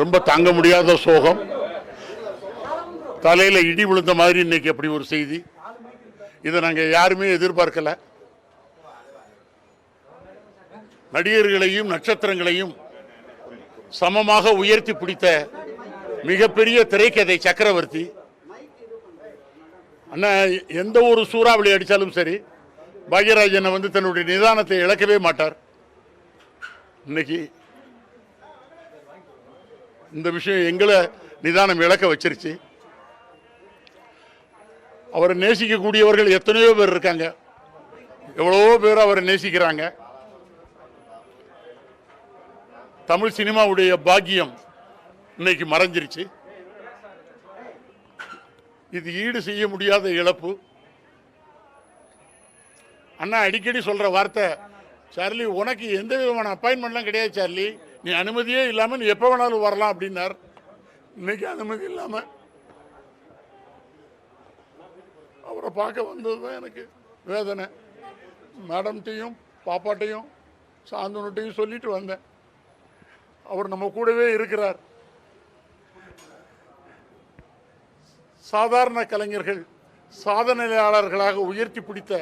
ரொம்ப தாங்க முடியாத சோகம். தலையில இடி விழுந்த மாதிரி இன்னைக்கு அப்படி ஒரு செய்தி. இதை நாங்க யாருமே எதிர்பார்க்கல. நடிகர்களையும் நட்சத்திரங்களையும் சமமாக உயர்த்தி பிடித்த மிகப்பெரிய திரைக்கதை சக்கரவர்த்தி அண்ணா எந்த ஒரு சூறாவளி அடித்தாலும் சரி பாக்யராஜனை தன்னுடைய நிதானத்தை இழக்கவே மாட்டார். இன்னைக்கு இந்த விஷயம் எங்களை நிதானம் இழக்க வச்சிருச்சு. அவரை நேசிக்கக்கூடியவர்கள் எத்தனையோ பேர் இருக்காங்க, எவ்வளவோ பேர் அவரை நேசிக்கிறாங்க. தமிழ் சினிமாவுடைய பாக்கியம் இன்னைக்கு மறைஞ்சிருச்சு. இது ஈடு செய்ய முடியாத இழப்பு. அண்ணா அடிக்கடி சொல்ற வார்த்தை, சார்லி உனக்கு எந்த விதமான அப்பாயின்மெண்ட்லாம் கிடையாது சார்லி, நீ அனுமதியே இல்லாமல் நீ எப்போ வேணாலும் வரலாம் அப்படின்னார். இன்னைக்கு அனுமதி இல்லாமல் அவரை பார்க்க வந்தது தான் எனக்கு வேதனை. மேடம்கிட்டையும் பாப்பாட்டையும் சாந்தனுட்டையும் சொல்லிட்டு வந்தேன். அவர் நம்ம கூடவே இருக்கிறார். சாதாரண கலைஞர்கள் சாதனையாளர்களாக உயர்த்தி பிடித்த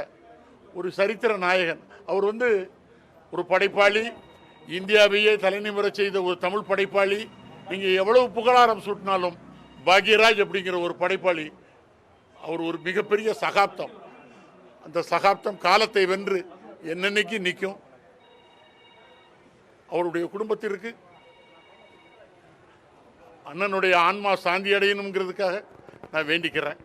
ஒரு சரித்திர நாயகன். அவர் ஒரு படைப்பாளி, இந்தியாவையே தலைநிமிர செய்த ஒரு தமிழ் படைப்பாளி. நீங்கள் எவ்வளவு புகழாரம் சூட்டினாலும் பாக்யராஜ் அப்படிங்கிற ஒரு படைப்பாளி, அவர் ஒரு மிகப்பெரிய சகாப்தம். அந்த சகாப்தம் காலத்தை வென்று என்னென்னைக்கு நிற்கும். அவருடைய குடும்பத்திற்கு அண்ணனுடைய ஆன்மா சாந்தி அடையணுங்கிறதுக்காக நான் வேண்டிக்கிறேன்.